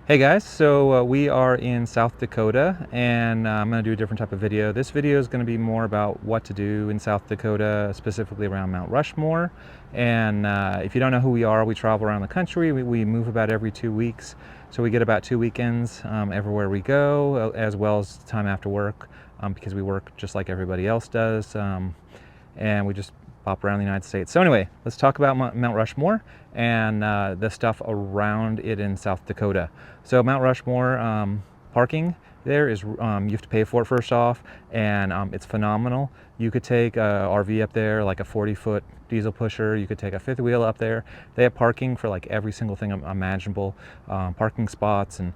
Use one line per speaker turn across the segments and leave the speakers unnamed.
Hey guys, so we are in South Dakota and I'm going to do a different type of video. This video is going to be more about what to do in South Dakota, specifically around Mount Rushmore. And if you don't know who we are, we travel around the country. We move about every 2 weeks. So we get about 2 weekends everywhere we go, as well as time after work, because we work just like everybody else does. And we just pop around the United States. So anyway, let's talk about Mount Rushmore and the stuff around it in South Dakota. So Mount Rushmore, parking there is, you have to pay for it first off, and it's phenomenal. You could take a RV up there, like a 40-foot diesel pusher. You could take a fifth wheel up there. They have parking for like every single thing imaginable, parking spots, and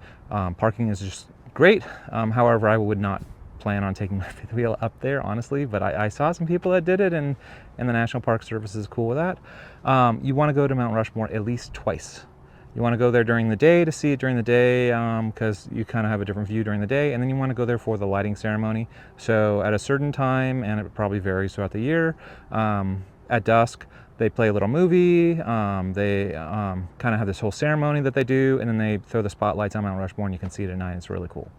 parking is just great. However, I would not plan on taking my fifth wheel up there, honestly, but I saw some people that did it, and the National Park Service is cool with that. You want to go to Mount Rushmore at least twice. You want to go there during the day to see it during the day, because you kind of have a different view during the day, and then you want to go there for the lighting ceremony. So at a certain time, and it probably varies throughout the year, at dusk, they play a little movie. They kind of have this whole ceremony that they do, and then they throw the spotlights on Mount Rushmore, and you can see it at night. It's really cool.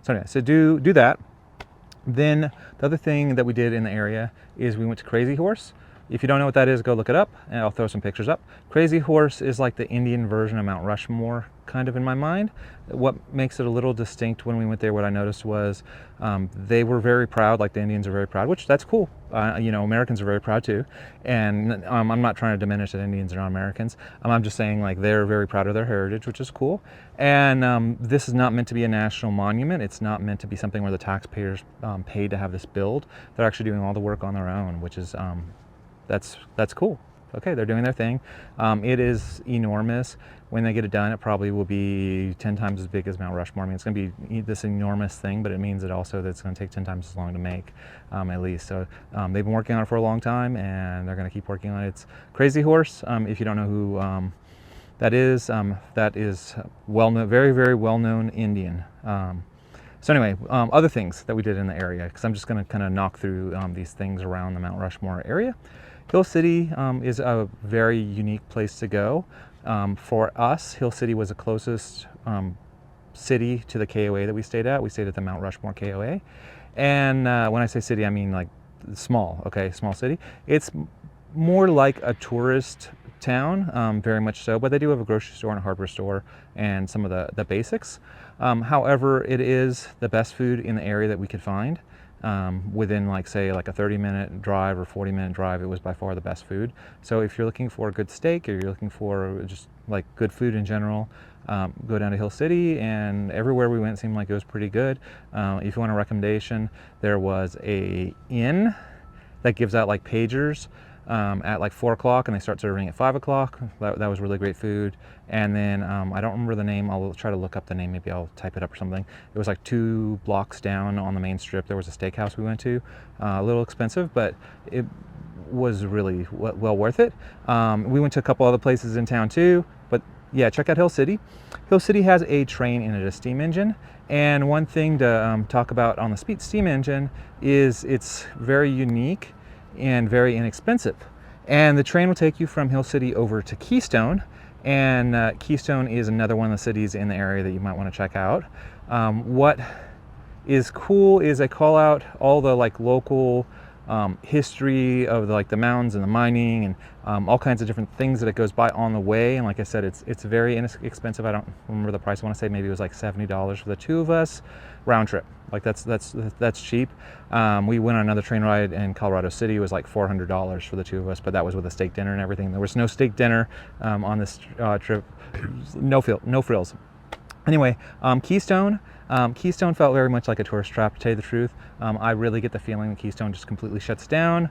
So anyway, so do that. Then the other thing that we did in the area is we went to Crazy Horse. If you don't know what that is, go look it up, and I'll throw some pictures up. Crazy Horse is like the Indian version of Mount Rushmore, kind of in my mind. What makes it a little distinct when we went there, what I noticed was they were very proud, like the Indians are very proud, which that's cool. You know, Americans are very proud too. And I'm not trying to diminish that Indians are not Americans. I'm just saying, like, they're very proud of their heritage, which is cool. And this is not meant to be a national monument. It's not meant to be something where the taxpayers paid to have this built. They're actually doing all the work on their own, which is that's cool. Okay, they're doing their thing. It is enormous. When they get it done, it probably will be 10 times as big as Mount Rushmore. I mean, it's going to be this enormous thing, but it means that also that it's going to take 10 times as long to make, at least. So they've been working on it for a long time, and they're going to keep working on it. It's Crazy Horse. If you don't know who that is well-known, very, very well-known Indian. So anyway, other things that we did in the area, because I'm just going to kind of knock through these things around the Mount Rushmore area. Hill City is a very unique place to go. For us, Hill City was the closest city to the KOA that we stayed at. We stayed at the Mount Rushmore KOA. And when I say city, I mean like small, okay, small city. It's more like a tourist town, very much so, but they do have a grocery store and a hardware store and some of the basics. However, it is the best food in the area that we could find. Within, like, say, like a 30-minute drive or 40-minute drive, it was by far the best food. So if you're looking for a good steak, or you're looking for just like good food in general, go down to Hill City, and everywhere we went seemed like it was pretty good. If you want a recommendation, there was a inn that gives out like pagers at like 4 o'clock, and they start serving at 5 o'clock. That was really great food. And then I don't remember the name. I'll try to look up the name. Maybe I'll type it up or something. It was like 2 blocks down on the main strip. There was a steakhouse we went to. A little expensive, but it was really well worth it. We went to a couple other places in town too, but yeah, check out Hill City. Hill City has a train and a steam engine. And one thing to talk about on the steam engine is it's very unique and very inexpensive. And the train will take you from Hill City over to Keystone, and Keystone is another one of the cities in the area that you might want to check out. What is cool is they call out all the like local history of the mountains and the mining, and all kinds of different things that it goes by on the way. And like I said, it's very inexpensive. I don't remember the price. I want to say maybe it was like $70 for the 2 of us round trip. Like that's cheap. We went on another train ride in Colorado City. It was like $400 for the 2 of us, but that was with a steak dinner and everything. There was no steak dinner on this trip. No frills. Anyway, Keystone felt very much like a tourist trap, to tell you the truth. I really get the feeling that Keystone just completely shuts down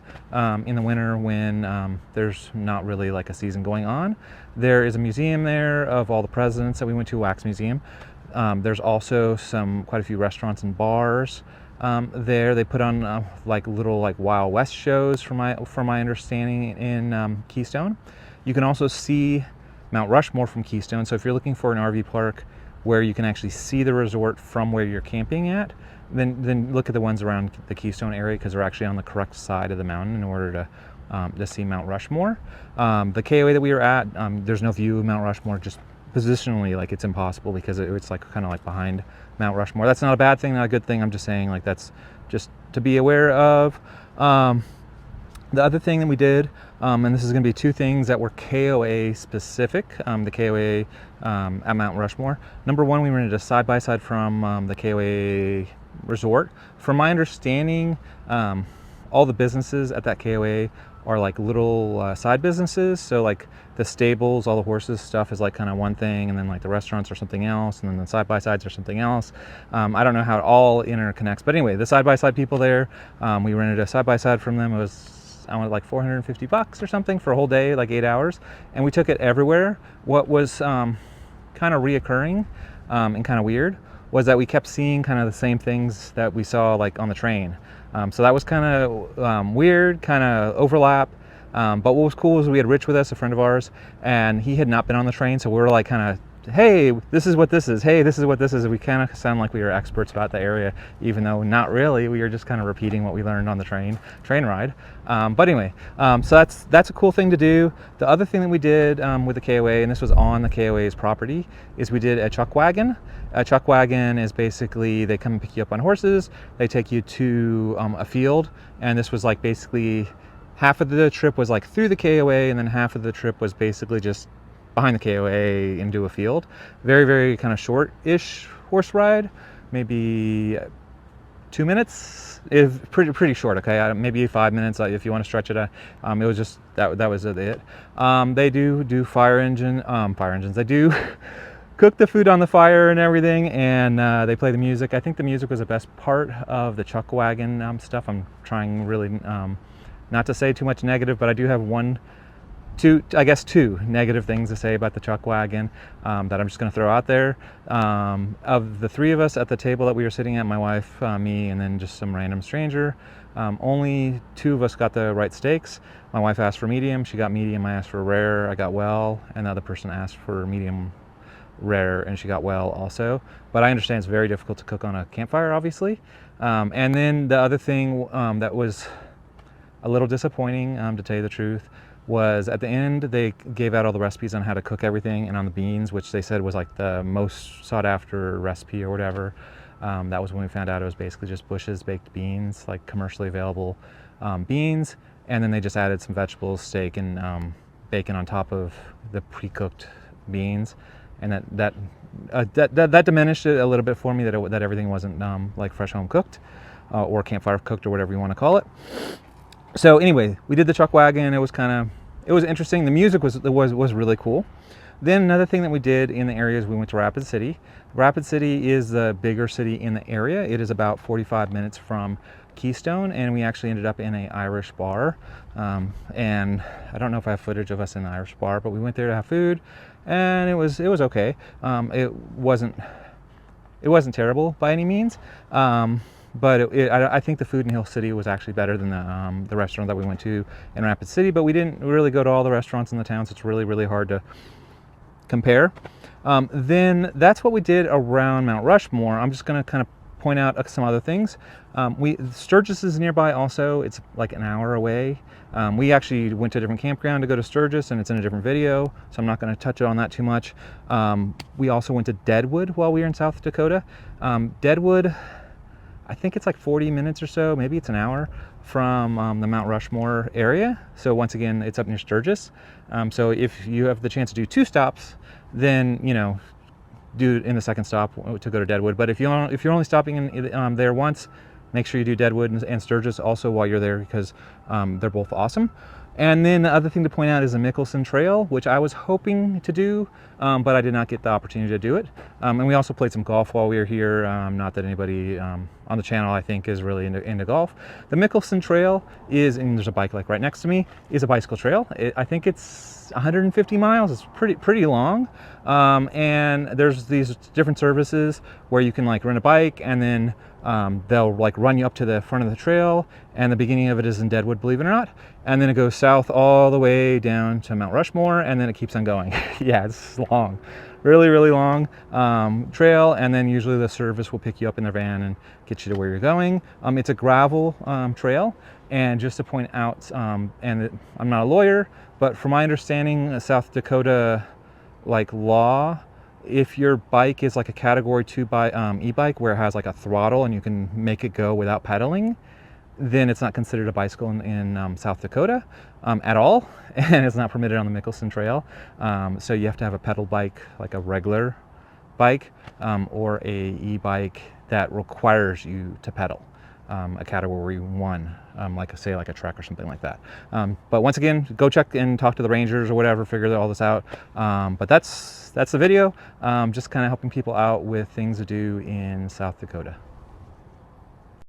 in the winter when there's not really like a season going on. There is a museum there of all the presidents that we went to, a wax museum. There's also quite a few restaurants and bars there. They put on like little like Wild West shows, from my understanding, in Keystone. You can also see Mount Rushmore from Keystone. So if you're looking for an RV park where you can actually see the resort from where you're camping at, then look at the ones around the Keystone area, because they're actually on the correct side of the mountain in order to see Mount Rushmore. The KOA that we were at, there's no view of Mount Rushmore, just positionally, like it's impossible because it's like kind of like behind Mount Rushmore. That's not a bad thing, not a good thing. I'm just saying like that's just to be aware of. The other thing that we did, and this is going to be two things that were KOA specific, the KOA at Mount Rushmore. Number one, we rented a side-by-side from the KOA resort. From my understanding, all the businesses at that KOA are like little side businesses. So like the stables, all the horses stuff is like kind of one thing, and then like the restaurants are something else, and then the side-by-sides are something else. I don't know how it all interconnects, but anyway, the side-by-side people there, we rented a side-by-side from them. It was, I wanted like $450 or something for a whole day, like 8 hours, and we took it everywhere. What was kind of reoccurring and kind of weird was that we kept seeing kind of the same things that we saw like on the train. So that was kind of weird, kind of overlap. But what was cool was we had Rich with us, a friend of ours, and he had not been on the train, so we were like kind of, hey, this is what this is. Hey, this is what this is. We kind of sound like we were experts about the area, even though not really. We were just kind of repeating what we learned on the train ride. But anyway, so that's a cool thing to do. The other thing that we did with the KOA, and this was on the KOA's property, is we did a chuck wagon. A chuck wagon is basically they come and pick you up on horses. They take you to a field, and this was like basically half of the trip was like through the KOA, and then half of the trip was basically just behind the KOA into a field. Very, very kind of short-ish horse ride, maybe 2 minutes. If pretty short, okay, maybe 5 minutes if you want to stretch it. It was just that was it. They do fire engines. They do cook the food on the fire and everything, and they play the music. I think the music was the best part of the chuck wagon stuff. I'm trying really not to say too much negative, but I do have two negative things to say about the chuck wagon that I'm just going to throw out there. Of the three of us at the table that we were sitting at, my wife, me, and then just some random stranger, only two of us got the right steaks. My wife asked for medium, she got medium. I asked for rare, I got well, and the other person asked for medium rare, and she got well also. But I understand it's very difficult to cook on a campfire, obviously. And then the other thing that was a little disappointing, to tell you the truth, was at the end they gave out all the recipes on how to cook everything, and on the beans, which they said was like the most sought after recipe or whatever, that was when we found out it was basically just Bush's baked beans, like commercially available beans, and then they just added some vegetables, steak, and bacon on top of the pre-cooked beans, and that diminished it a little bit for me, that everything wasn't like fresh home cooked or campfire cooked or whatever you want to call it. So anyway, we did the chuck wagon. It was interesting. The music was really cool. Then another thing that we did in the area is we went to Rapid City. Rapid City is the bigger city in the area. It is about 45 minutes from Keystone, and we actually ended up in an Irish bar. And I don't know if I have footage of us in the Irish bar, but we went there to have food, and it was okay. It wasn't terrible by any means. But I think the food in Hill City was actually better than the restaurant that we went to in Rapid City. But we didn't really go to all the restaurants in the town, so it's really, really hard to compare. Then that's what we did around Mount Rushmore. I'm just going to kind of point out some other things. Sturgis is nearby also. It's like an hour away. We actually went to a different campground to go to Sturgis, and it's in a different video, so I'm not going to touch on that too much. We also went to Deadwood while we were in South Dakota. Deadwood, I think it's like 40 minutes or so, maybe it's an hour from the Mount Rushmore area. So once again, it's up near Sturgis. So if you have the chance to do 2 stops, then do it in the second stop to go to Deadwood. But if you're only stopping in there once, make sure you do Deadwood and Sturgis also while you're there, because they're both awesome. And then the other thing to point out is the Mickelson Trail, which I was hoping to do, but I did not get the opportunity to do it. And we also played some golf while we were here. Not that anybody on the channel, I think, is really into golf. The Mickelson Trail is, and there's a bike like right next to me, is a bicycle trail. I think it's 150 miles. It's pretty long. And there's these different services where you can like rent a bike, and then they'll like run you up to the front of the trail, and the beginning of it is in Deadwood, believe it or not, and then it goes south all the way down to Mount Rushmore, and then it keeps on going. Yeah, it's long, really long trail, and then usually the service will pick you up in their van and get you to where you're going. It's a gravel trail, and just to point out, I'm not a lawyer, but from my understanding, South Dakota like law, if your bike is like a category 2 e-bike where it has like a throttle and you can make it go without pedaling, then it's not considered a bicycle in South Dakota at all, and it's not permitted on the Mickelson Trail. So you have to have a pedal bike, like a regular bike, or a e-bike that requires you to pedal, a category 1, like say like a Trek or something like that. But once again, go check and talk to the rangers or whatever, figure all this out. But that's the video, just kind of helping people out with things to do in South Dakota.